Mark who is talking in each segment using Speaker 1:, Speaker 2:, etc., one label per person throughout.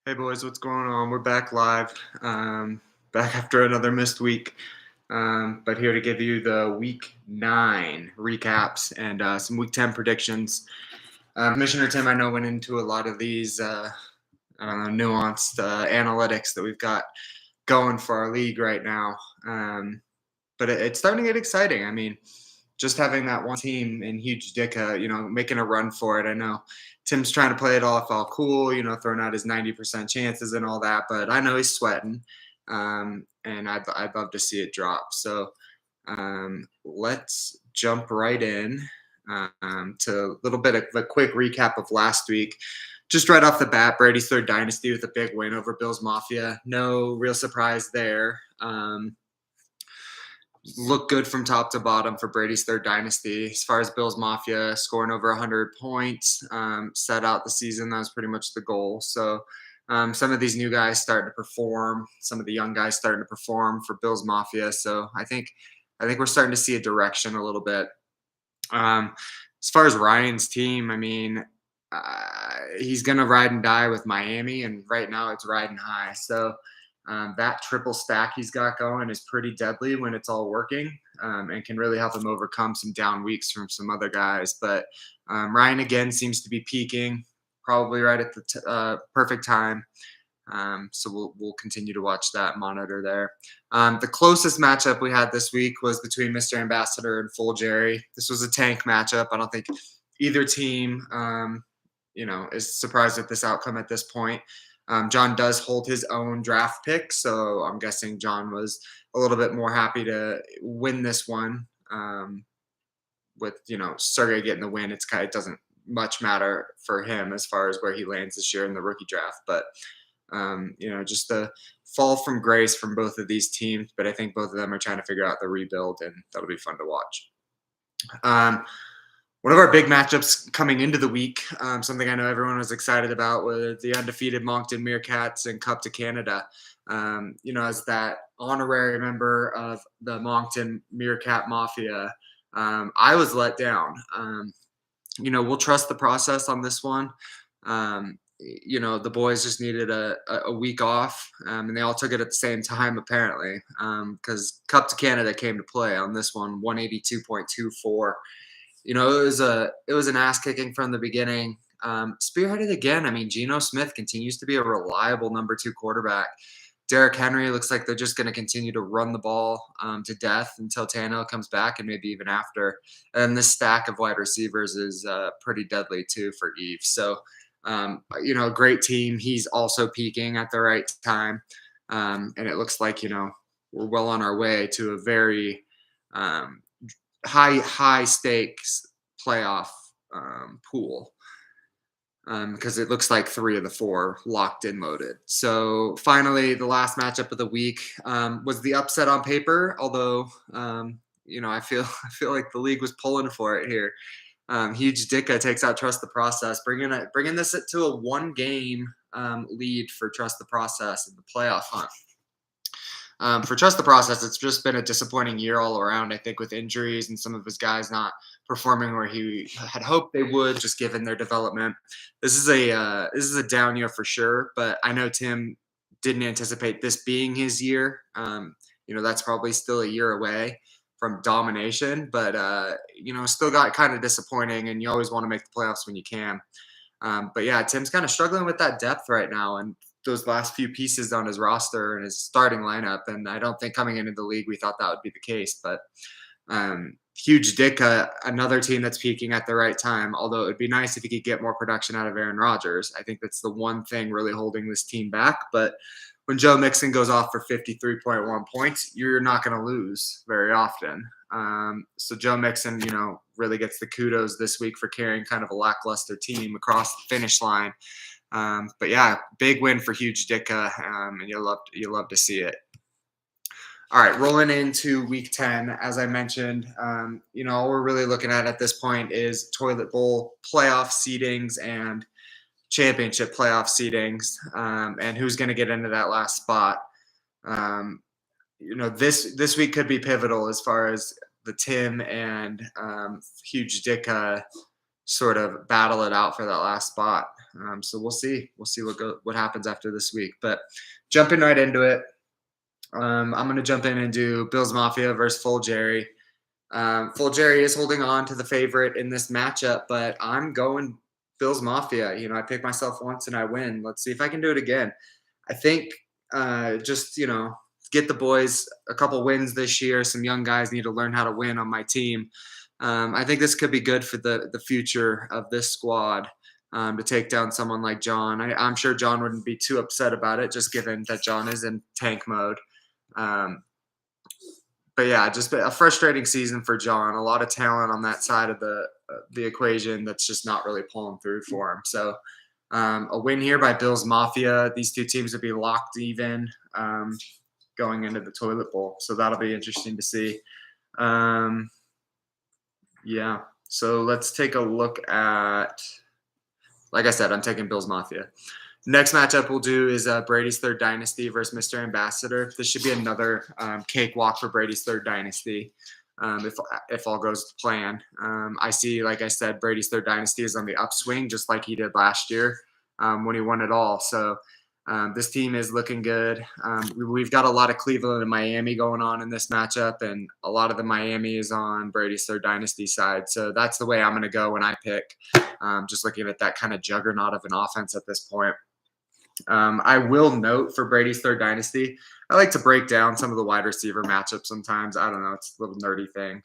Speaker 1: Hey boys, what's going on? We're back live, back after another missed week, but here to give you the week 9 recaps and some week 10 predictions. Commissioner Tim, I know, went into a lot of these I don't know, nuanced analytics that we've got going for our league right now, but it's starting to get exciting. I mean, just having that one team in Huge Dicka, making a run for it. I know Tim's trying to play it off all cool, throwing out his 90% chances and all that, but I know he's sweating, and I'd love to see it drop. So let's jump right in to a little bit of a quick recap of last week. Just right off the bat, Brady's third dynasty with a big win over Bills Mafia. No real surprise there. Look good from top to bottom for Brady's third dynasty. As far as Bills Mafia, scoring over 100 points, set out the season. That was pretty much the goal. So some of these new guys starting to perform. Some of the young guys starting to perform for Bills Mafia. So I think we're starting to see a direction a little bit. As far as Ryan's team, I mean, he's going to ride and die with Miami, and right now it's riding high. So that triple stack he's got going is pretty deadly when it's all working, and can really help him overcome some down weeks from some other guys. But Ryan, again, seems to be peaking probably right at the perfect time. So we'll continue to watch that, monitor there. The closest matchup we had this week was between Mr. Ambassador and Full Jerry. This was a tank matchup. I don't think either team, is surprised at this outcome at this point. John does hold his own draft pick, so I'm guessing John was a little bit more happy to win this one. With Sergey getting the win, it doesn't much matter for him as far as where he lands this year in the rookie draft. But just the fall from grace from both of these teams. But I think both of them are trying to figure out the rebuild, and that'll be fun to watch. One of our big matchups coming into the week, something I know everyone was excited about, was the undefeated Moncton Meerkats and Cup to Canada. As that honorary member of the Moncton Meerkat Mafia, I was let down. We'll trust the process on this one. The boys just needed a week off, and they all took it at the same time, apparently, because Cup to Canada came to play on this one, 182.24. It was an ass kicking from the beginning. Spearheaded again. I mean, Geno Smith continues to be a reliable number 2 quarterback. Derrick Henry looks like they're just going to continue to run the ball to death until Tannehill comes back, and maybe even after. And this stack of wide receivers is pretty deadly too for Eve. So, a great team. He's also peaking at the right time, and it looks like we're well on our way to a very high stakes playoff pool, because it looks like 3 of the 4 locked and loaded. So finally, the last matchup of the week was the upset on paper, although I feel like the league was pulling for it here. Huge Dicka takes out Trust the Process, bringing this to a 1-game lead for Trust the Process in the playoff hunt. For Trust the Process, it's just been a disappointing year all around, I think, with injuries and some of his guys not performing where he had hoped they would, just given their development. This is a down year for sure, but I know Tim didn't anticipate this being his year. That's probably still a year away from domination, but still got kind of disappointing, and you always want to make the playoffs when you can. But yeah, Tim's kind of struggling with that depth right now, and those last few pieces on his roster and his starting lineup. And I don't think coming into the league we thought that would be the case. But Huge Dicka, another team that's peaking at the right time, although it would be nice if he could get more production out of Aaron Rodgers. I think that's the one thing really holding this team back. But when Joe Mixon goes off for 53.1 points, you're not going to lose very often. So Joe Mixon, really gets the kudos this week for carrying kind of a lackluster team across the finish line. But yeah, big win for Huge Dicka, and you'll love to see it. All right, rolling into week 10, as I mentioned, all we're really looking at this point is toilet bowl playoff seedings and championship playoff seedings, and who's going to get into that last spot. This week could be pivotal as far as the Tim and Huge Dicka sort of battle it out for that last spot. So we'll see. We'll see what happens after this week. But jumping right into it, I'm going to jump in and do Bills Mafia versus Full Jerry. Full Jerry is holding on to the favorite in this matchup, but I'm going Bills Mafia. I pick myself once and I win. Let's see if I can do it again. I think just get the boys a couple wins this year. Some young guys need to learn how to win on my team. I think this could be good for the future of this squad to take down someone like John. I'm sure John wouldn't be too upset about it, just given that John is in tank mode. But yeah, just a frustrating season for John. A lot of talent on that side of the equation that's just not really pulling through for him. So a win here by Bills Mafia. These two teams would be locked even going into the toilet bowl. So that'll be interesting to see. Yeah. So let's take a look at, like I said, I'm taking Bills Mafia. Next matchup we'll do is Brady's Third Dynasty versus Mr. Ambassador. This should be another cakewalk for Brady's Third Dynasty if all goes to plan. I see, like I said, Brady's Third Dynasty is on the upswing, just like he did last year when he won it all. So this team is looking good. We've got a lot of Cleveland and Miami going on in this matchup, and a lot of the Miami is on Brady's Third Dynasty side. So that's the way I'm going to go when I pick, just looking at that kind of juggernaut of an offense at this point. I will note for Brady's Third Dynasty, I like to break down some of the wide receiver matchups sometimes. I don't know. It's a little nerdy thing.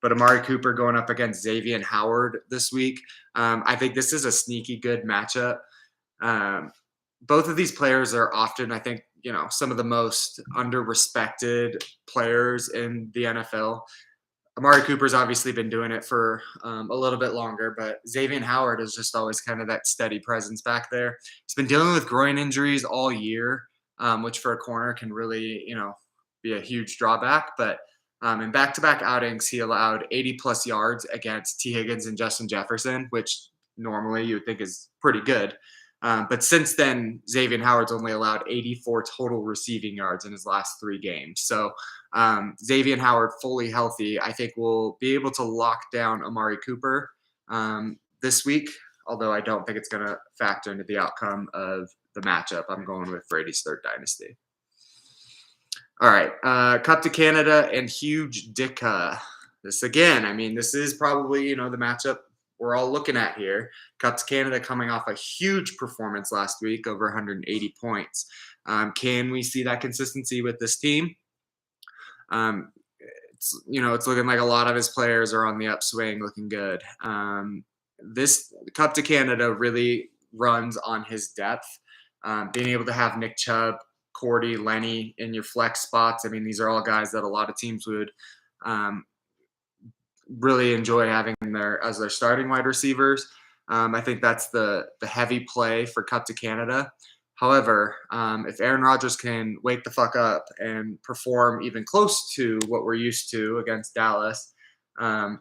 Speaker 1: But Amari Cooper going up against Xavier Howard this week. I think this is a sneaky good matchup. Both of these players are often, I think, some of the most under-respected players in the NFL. Amari Cooper's obviously been doing it for a little bit longer, but Xavier Howard is just always kind of that steady presence back there. He's been dealing with groin injuries all year, which for a corner can really, be a huge drawback. But in back-to-back outings, he allowed 80-plus yards against T. Higgins and Justin Jefferson, which normally you would think is pretty good. But since then, Xavier Howard's only allowed 84 total receiving yards in his last 3 games. So Xavier Howard fully healthy, I think we'll be able to lock down Amari Cooper this week, although I don't think it's going to factor into the outcome of the matchup. I'm going with Brady's Third Dynasty. All right, Cup to Canada and Huge Dicka. This again, this is probably, the matchup we're all looking at here. Cup to Canada coming off a huge performance last week, over 180 points. Can we see that consistency with this team? It's looking like a lot of his players are on the upswing, looking good. This Cup to Canada really runs on his depth. Being able to have Nick Chubb, Cordy, Lenny in your flex spots. These are all guys that a lot of teams would really enjoy having as their starting wide receivers. I think that's the heavy play for Cup to Canada. However, if Aaron Rodgers can wake the fuck up and perform even close to what we're used to against Dallas, I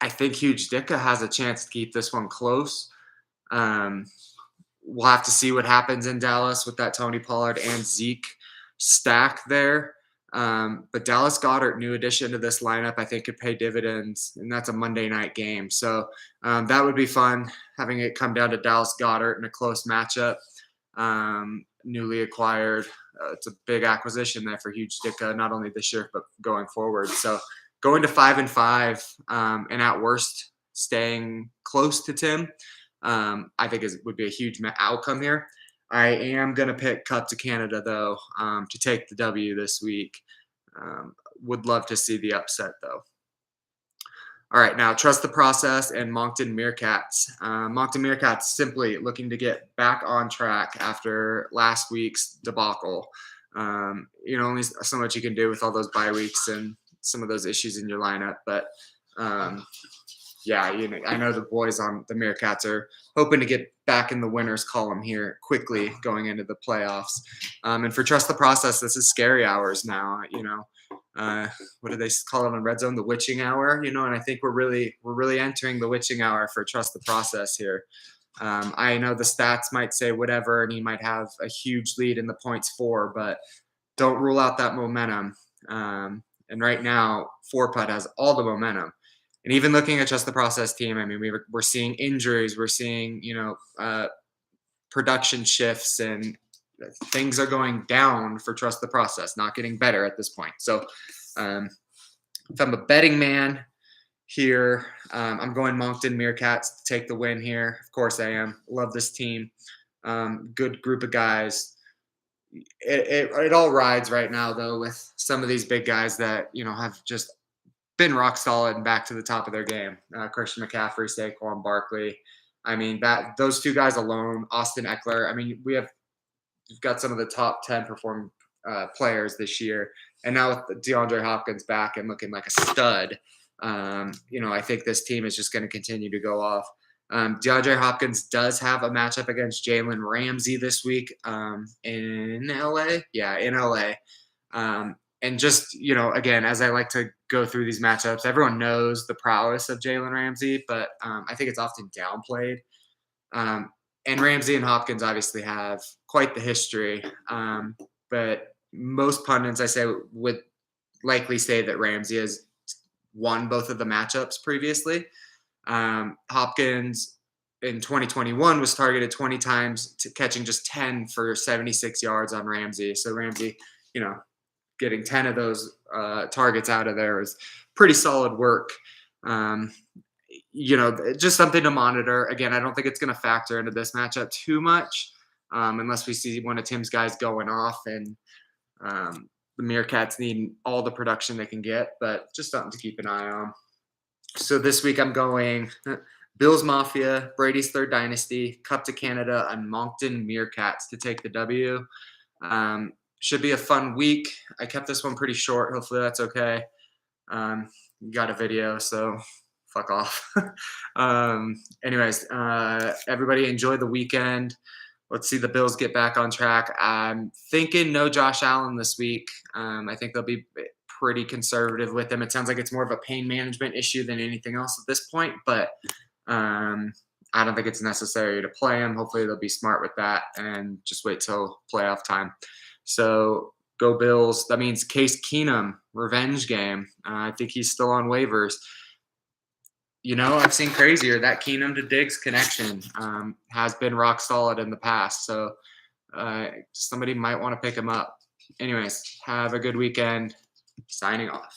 Speaker 1: think Huge Dicka has a chance to keep this one close. We'll have to see what happens in Dallas with that Tony Pollard and Zeke stack there. But Dallas Goedert, new addition to this lineup, I think could pay dividends, and that's a Monday night game. So that would be fun, having it come down to Dallas Goedert in a close matchup. Newly acquired. It's a big acquisition there for Huge Dicka, not only this year, but going forward. So going to 5-5 and at worst staying close to Tim, I think would be a huge outcome here. I am going to pick Cup to Canada, though, to take the W this week. Would love to see the upset, though. All right, now Trust the Process and Moncton Meerkats. Moncton Meerkats simply looking to get back on track after last week's debacle. Only so much you can do with all those bye weeks and some of those issues in your lineup. But, I know the boys on the Meerkats are hoping to get back in the winners column here quickly going into the playoffs. And for Trust the Process, this is scary hours now. What do they call it on Red Zone? The witching hour. And I think we're really entering the witching hour for Trust the Process here. I know the stats might say whatever, and he might have a huge lead in the points for, but don't rule out that momentum. And right now, 4-putt has all the momentum. And even looking at just the process team, I mean, we're seeing injuries, we're seeing, production shifts, and things are going down for trust the process, not getting better at this point. So, if I'm a betting man here, I'm going Moncton Meerkats to take the win here. Of course, I am. Love this team. Good group of guys. It all rides right now, though, with some of these big guys that have just been rock solid and back to the top of their game. Christian McCaffrey, Saquon Barkley. I mean, that those two guys alone, Austin Eckler. I mean, we've got some of the top 10 performing players this year, and now with DeAndre Hopkins back and looking like a stud, I think this team is just going to continue to go off. DeAndre Hopkins does have a matchup against Jalen Ramsey this week in LA. Yeah, in LA. And just, again, as I like to go through these matchups, everyone knows the prowess of Jalen Ramsey, but I think it's often downplayed. And Ramsey and Hopkins obviously have quite the history. But most pundits, I say, would likely say that Ramsey has won both of the matchups previously. Hopkins in 2021 was targeted 20 times, catching just 10 for 76 yards on Ramsey. So Ramsey, getting 10 of those targets out of there is pretty solid work. Just something to monitor. Again, I don't think it's going to factor into this matchup too much unless we see one of Tim's guys going off and the Meerkats need all the production they can get, but just something to keep an eye on. So this week I'm going Bills Mafia, Brady's Third Dynasty, Cup to Canada, and Moncton Meerkats to take the W. Should be a fun week. I kept this one pretty short. Hopefully that's okay. Got a video, so fuck off. Anyways, everybody enjoy the weekend. Let's see the Bills get back on track. I'm thinking no Josh Allen this week. I think they'll be pretty conservative with him. It sounds like it's more of a pain management issue than anything else at this point, but I don't think it's necessary to play him. Hopefully they'll be smart with that and just wait till playoff time. So go Bills. That means Case Keenum, revenge game. I think he's still on waivers. I've seen crazier. That Keenum to Diggs connection has been rock solid in the past. So somebody might want to pick him up. Anyways, have a good weekend. Signing off.